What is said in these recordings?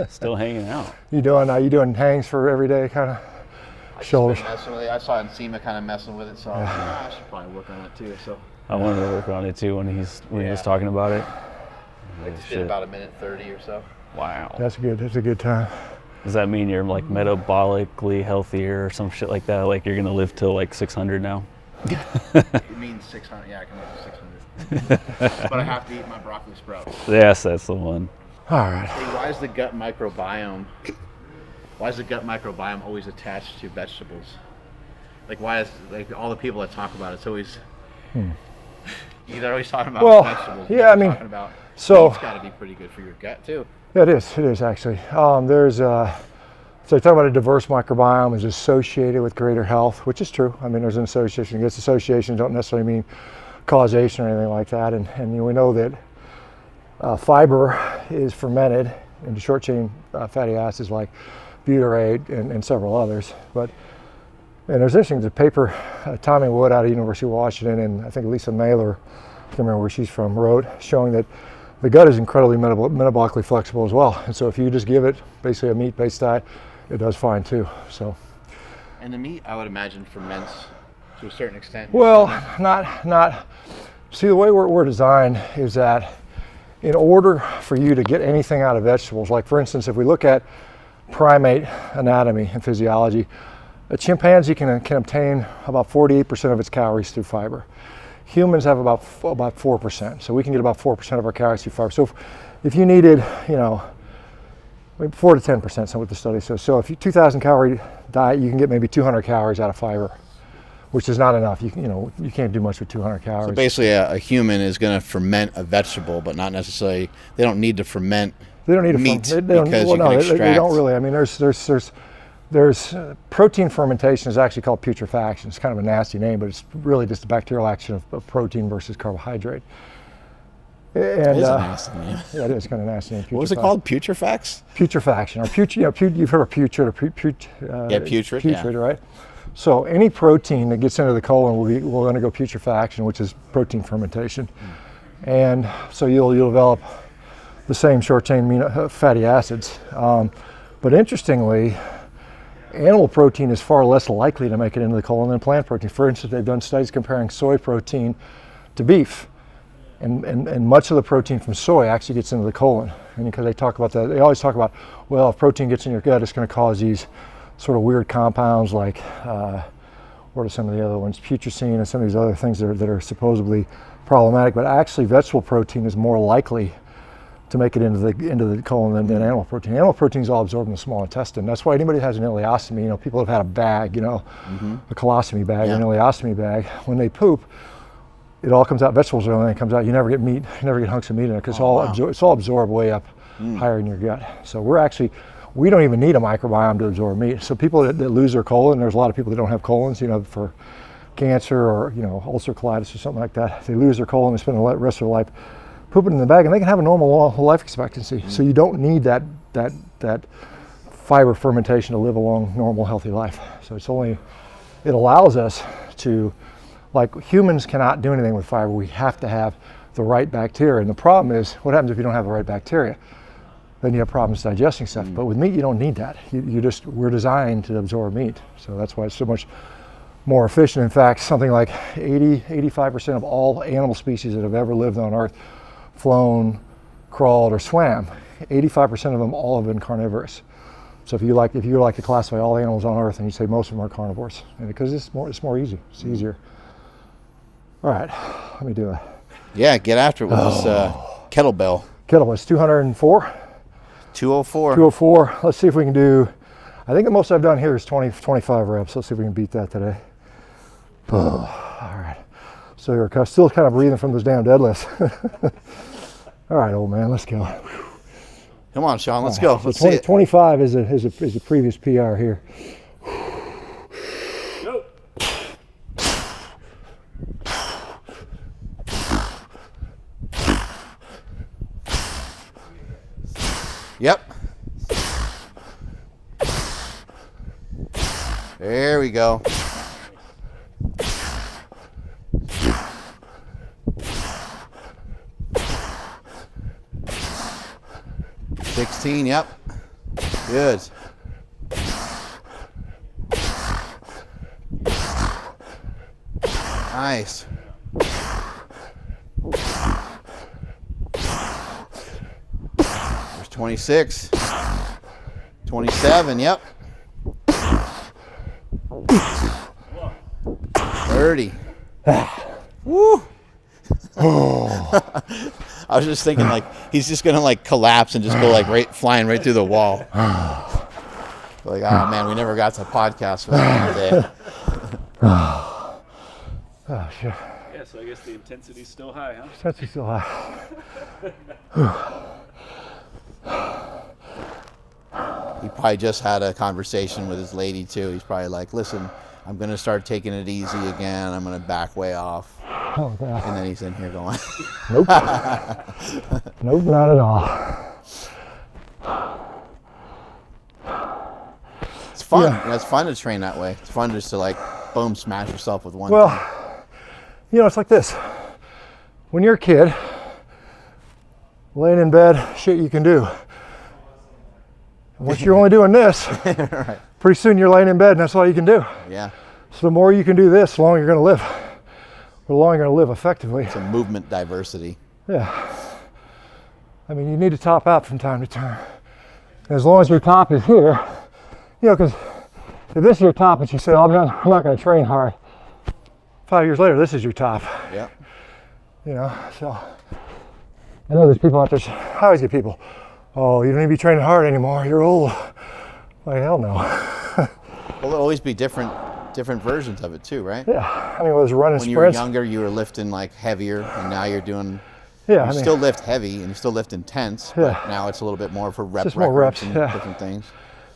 Still hanging out. You doing hangs for every day kind of shoulders? Messing with it. I saw Nsima kind of messing with it, so I should probably work on it too. So I wanted to work on it too when he was talking about it. I just did about 1:30 or so. Wow. That's good. That's a good time. Does that mean you're like metabolically healthier or some shit like that? Like you're gonna live till like 600 now? It means 600. Yeah, I can live to 600. But I have to eat my broccoli sprouts. Yes, that's the one. All right. Hey, why is the gut microbiome always attached to vegetables? Like, why is all the people that talk about it's always they're always talking about vegetables. Yeah, I mean, talking about it's got to be pretty good for your gut too. Yeah, it is actually. So you talk about a diverse microbiome is associated with greater health, which is true. I mean, there's an association. I guess associations don't necessarily mean causation or anything like that. And we know that fiber is fermented into short-chain fatty acids like butyrate and several others. And there's interesting, the paper Tommy Wood out of University of Washington and I think Lisa Mailer, I can't remember where she's from, wrote showing that the gut is incredibly metabolically flexible as well. And so if you just give it basically a meat-based diet, it does fine too. So. And the meat, I would imagine, ferments to a certain extent. Well, not. See, the way we're designed is that in order for you to get anything out of vegetables, like for instance, if we look at primate anatomy and physiology, a chimpanzee can obtain about 48% of its calories through fiber. Humans have about 4%, so we can get about 4% of our calories through fiber. So if you needed, 4 to 10%, so what the study says. So if you 2,000 calorie diet, you can get maybe 200 calories out of fiber, which is not enough. You can't do much with 200 calories. So basically, a human is going to ferment a vegetable, but not necessarily. They don't need to ferment. They don't need meat to ferment. They don't really. I mean, there's protein fermentation is actually called putrefaction. It's kind of a nasty name, but it's really just the bacterial action of protein versus carbohydrate. And, it is a nasty name. Yeah, it is kind of nasty name. What was it called? Putrefax? Putrefaction, or you've heard of putrid or putrid, yeah. Right? So any protein that gets into the colon will undergo putrefaction, which is protein fermentation, and so you'll develop the same short-chain fatty acids. But interestingly, animal protein is far less likely to make it into the colon than plant protein. For instance, they've done studies comparing soy protein to beef. And much of the protein from soy actually gets into the colon. And because they talk about that, they always talk about, well, if protein gets in your gut, it's going to cause these sort of weird compounds like, what are some of the other ones, putrescine and some of these other things that are supposedly problematic. But actually, vegetable protein is more likely to make it into the colon than animal protein. Animal protein is all absorbed in the small intestine. That's why anybody who has an ileostomy, people have had a bag, a colostomy bag, an ileostomy bag, when they poop, it all comes out, vegetables are the only thing that comes out. You never get meat, you never get hunks of meat in it because it's all absorbed way up higher in your gut. So we don't even need a microbiome to absorb meat. So people that lose their colon, there's a lot of people that don't have colons, for cancer or, ulcer colitis or something like that. They lose their colon, they spend the rest of their life pooping in the bag, and they can have a normal life expectancy. So you don't need that fiber fermentation to live a long, normal, healthy life. So it allows us to, like humans cannot do anything with fiber. We have to have the right bacteria. And the problem is, what happens if you don't have the right bacteria? Then you have problems digesting stuff. But with meat, you don't need that. We're designed to absorb meat. So that's why it's so much more efficient. In fact, something like 85% of all animal species that have ever lived on Earth, flown, crawled, or swam, 85% of them all have been carnivorous. So if you like to classify all animals on Earth, and you say most of them are carnivores, and because it's more easy. It's easier. All right, let me do it. Yeah, get after it with this kettlebell. Kettlebell, it's 204? 204. 204. Let's see if we can do, I think the most I've done here is 25 reps. Let's see if we can beat that today. All right. So you're still kind of breathing from those damn deadlifts. All right, old man, let's go. Come on, Shawn, let's go. So 25 is a previous PR here. Yep. There we go. Yep. Good. Nice. There's 26. 27, yep. 30. Woo. I was just thinking, like, he's just gonna like collapse and just go like flying right through the wall. Like, oh man, we never got to podcast for that day. Oh shit. Yeah, so I guess the intensity's still high, huh? Intensity's still high. He probably just had a conversation with his lady too. He's probably like, listen, I'm gonna start taking it easy again. I'm gonna back way off. Oh god. And then he's in here going, Nope. Nope, not at all. It's fun. Yeah. You know, it's fun to train that way. It's fun just to like, boom, smash yourself with one Well, thing. you know, it's like this. When you're a kid, laying in bed, shit you can do. Once you're only doing this, Right. pretty soon you're laying in bed and that's all you can do. Yeah. So the more you can do this, the longer you're going to live. The longer you're going to live effectively. It's a movement diversity. Yeah. I mean, you need to top out from time to time. As long as your top is here, you know, because if this is your top and you say, oh, I'm not going to train hard, 5 years later, this is your top. Yep. You know, so I know there's people out there, I always get people, oh, you don't need to be training hard anymore, you're old. Like, hell no. Well, there'll always be different versions of it too, right? Yeah, I mean, it was running When you were sprints. younger, you were lifting like heavier, and now you're doing, Yeah, you still lift heavy and you still lift intense, but Yeah. now it's a little bit more for rep just more records reps, and yeah. different things.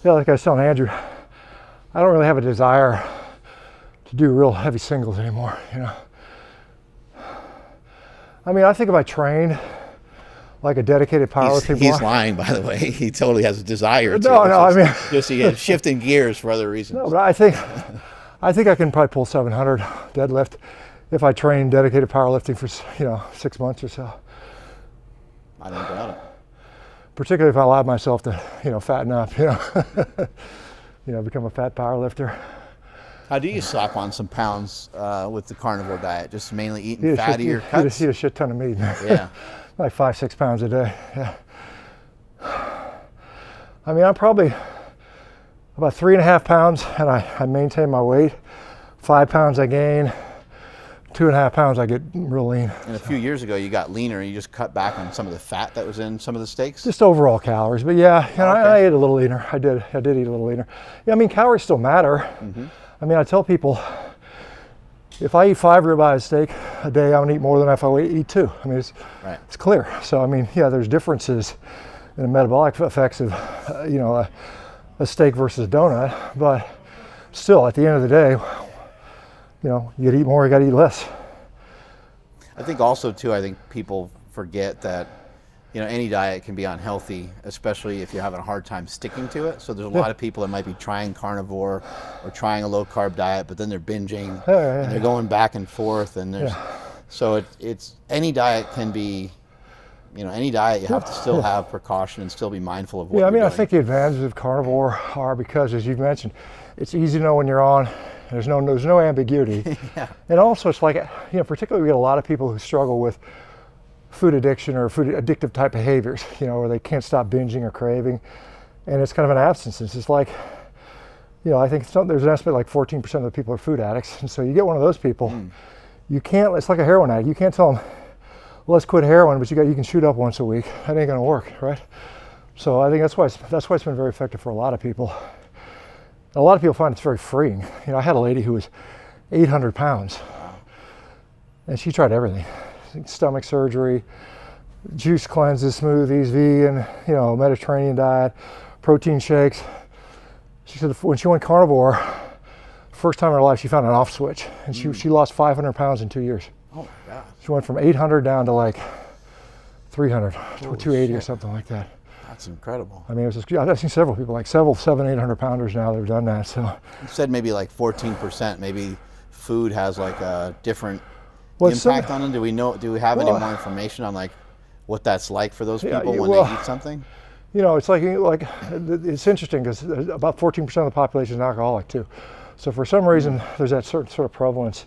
Yeah, like I was telling Andrew, I don't really have a desire to do real heavy singles anymore, you know. I mean, I think if I trained like a dedicated powerlifting He's block. lying, by the way. He totally has a desire to. No, I mean, just he is shifting gears for other reasons. no, but I think I can probably pull 700 deadlift if I train dedicated powerlifting for 6 months or so. I don't doubt it. Particularly if I allow myself to fatten up, become a fat powerlifter. How do you slap on some pounds with the carnivore diet? Just mainly eating fattier cuts? Eat a shit ton of meat. Yeah. Like 5-6 pounds a day. Yeah. I mean, I'm probably about 3.5 pounds, and I maintain my weight. 5 pounds I gain. 2.5 pounds I get real lean. And a few years ago, you got leaner, and you just cut back on some of the fat that was in some of the steaks. Just overall calories, but yeah, Okay. I ate a little leaner. I did eat a little leaner. Yeah, I mean, calories still matter. Mm-hmm. I mean, I tell people, if I eat 5 ribeye steak a day, I'm gonna eat more than if I eat 2. I mean, it's clear. So I mean, yeah, there's differences in the metabolic effects of, a steak versus a donut, but still, at the end of the day, you gotta eat more, you gotta eat less. I think also too, I think people forget that, any diet can be unhealthy, especially if you're having a hard time sticking to it. So there's a lot of people that might be trying carnivore or trying a low carb diet, but then they're binging and they're going back and forth. And so it's any diet can be, any diet you have to still have precaution and still be mindful of what you're doing. I think the advantages of carnivore are because, as you've mentioned, it's easy to know when you're on. There's no ambiguity. Yeah. And also it's like, particularly we get a lot of people who struggle with food addiction or food addictive type behaviors, where they can't stop binging or craving. And it's kind of an abstinence. It's like, I think there's an estimate like 14% of the people are food addicts. And so you get one of those people, you can't, it's like a heroin addict. You can't tell them, well, let's quit heroin, but you can shoot up once a week. That ain't gonna work, right? So I think that's why it's been very effective for a lot of people. A lot of people find it's very freeing. I had a lady who was 800 pounds and she tried everything. Stomach surgery, juice cleanses, smoothies, vegan, Mediterranean diet, protein shakes. She said when she went carnivore, first time in her life she found an off switch and she lost 500 pounds in 2 years. Oh my God. She went from 800 down to like 300, Holy 280 or shit. something like that. That's incredible. I mean, I've seen several people, like 800 pounders now that have done that. So You said maybe like 14%. Maybe food has like a different Well, impact on them. Do we have any more information on like what that's like for those people when they eat something? you know, it's like it's interesting because about 14% of the population is alcoholic too. So for some reason, there's that certain sort of prevalence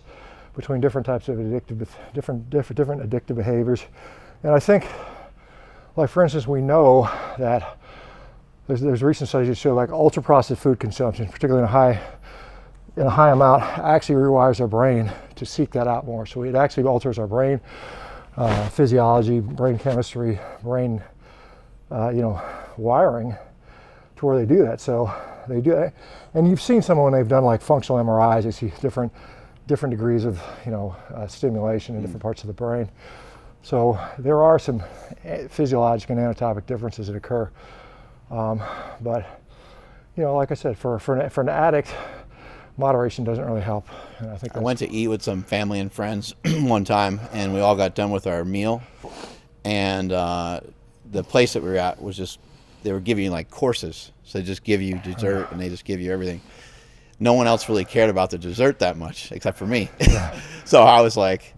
between different types of different addictive behaviors. And I think, like for instance, we know that there's recent studies that show like ultra processed food consumption, particularly in a high amount, actually rewires our brain to seek that out more. So it actually alters our brain physiology, brain chemistry, brain wiring to where they do that. So they do that. And you've seen some when they've done like functional MRIs, you see different degrees of stimulation in different parts of the brain. So there are some physiological and anatomic differences that occur. But like I said, for an addict, moderation doesn't really help. And I think I went to eat with some family and friends one time, and we all got done with our meal, and the place that we were at was just, they were giving you like courses. So they just give you dessert and they just give you everything. No one else really cared about the dessert that much except for me. So I was like,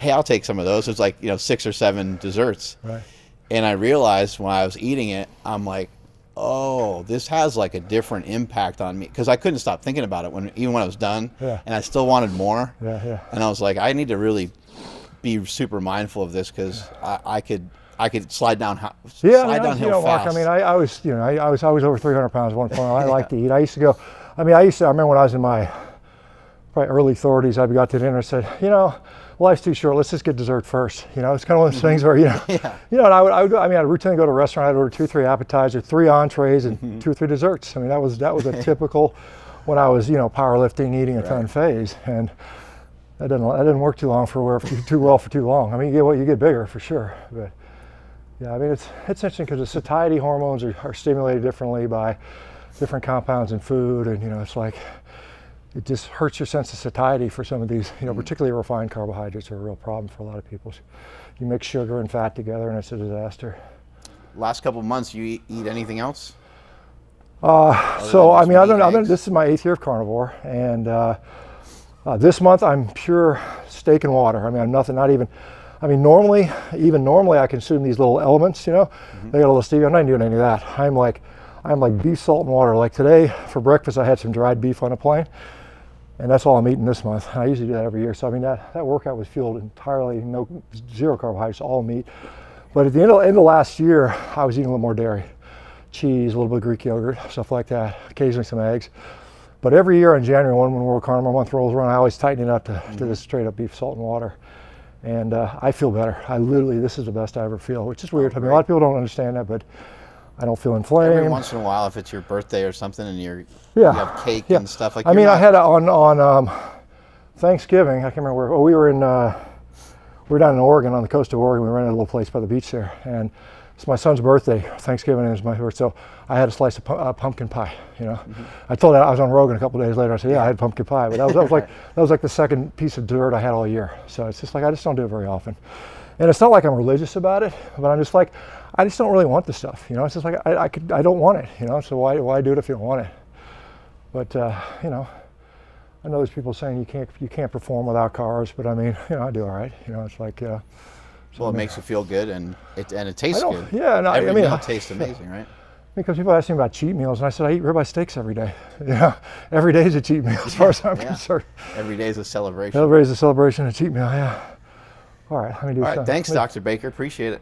hey, I'll take some of those. It's like 6 or 7 desserts. Right. And I realized when I was eating it, I'm like, oh, this has like a different impact on me, because I couldn't stop thinking about it even when I was done. Yeah. And I still wanted more. Yeah. And I was like, I need to really be super mindful of this, because I could slide downhill Mark, fast. I mean, I was over 300 pounds at one point. I like to eat. I remember when I was in my probably early 30s, I got to dinner and said, life's too short. Let's just get dessert first. It's kind of one of those things where, and I'd routinely go to a restaurant. I'd order 2 or 3 appetizers, 3 entrees, and 2 or 3 desserts. I mean, that was a typical when I was, powerlifting, eating a ton phase, and that didn't work too well for too long. I mean, you get bigger for sure, but yeah, I mean, it's interesting because the satiety hormones are stimulated differently by different compounds in food, and it's like, it just hurts your sense of satiety for some of these, particularly refined carbohydrates are a real problem for a lot of people. You mix sugar and fat together and it's a disaster. Last couple of months, you eat anything else? This is my 8th year of Carnivore, and this month I'm pure steak and water. I mean, I'm nothing, not even, normally I consume these little elements, they got a little stevia. I'm not doing any of that. I'm like beef, salt, and water. Like today for breakfast, I had some dried beef on a plane. And that's all I'm eating this month. I usually do that every year. So I mean, that workout was fueled entirely, zero carbohydrates, all meat. But at the end of last year, I was eating a little more dairy, cheese, a little bit of Greek yogurt, stuff like that, occasionally some eggs. But every year in January, when World Carnivore Month rolls around, I always tighten it up to this straight up beef, salt, and water. And I feel better. This is the best I ever feel, which is weird. I mean, a lot of people don't understand that, but I don't feel inflamed. Every once in a while, if it's your birthday or something, and you have cake and stuff like that. I had on Thanksgiving. I can't remember where. Oh, we were down in Oregon, on the coast of Oregon. We rented a little place by the beach there, and it's my son's birthday. Thanksgiving is my birthday, so I had a slice of pumpkin pie. I told him I was on Rogan a couple of days later. I said, I had pumpkin pie, but that was like the second piece of dessert I had all year. So it's just like I just don't do it very often, and it's not like I'm religious about it, but I'm just like, I just don't really want the stuff, It's just like I don't want it, So why do it if you don't want it? But I know there's people saying you can't perform without carbs, but I mean, I do all right. It's like. Well, it makes you feel good, and it tastes good. Yeah, and every meal tastes amazing, right? Because people ask me about cheat meals, and I said I eat ribeye steaks every day. Every day is a cheat meal as far as I'm concerned. Every day is a celebration. Every day is a celebration, a cheat meal. Yeah. All right, let me do something. Thanks, Dr. Baker. Appreciate it.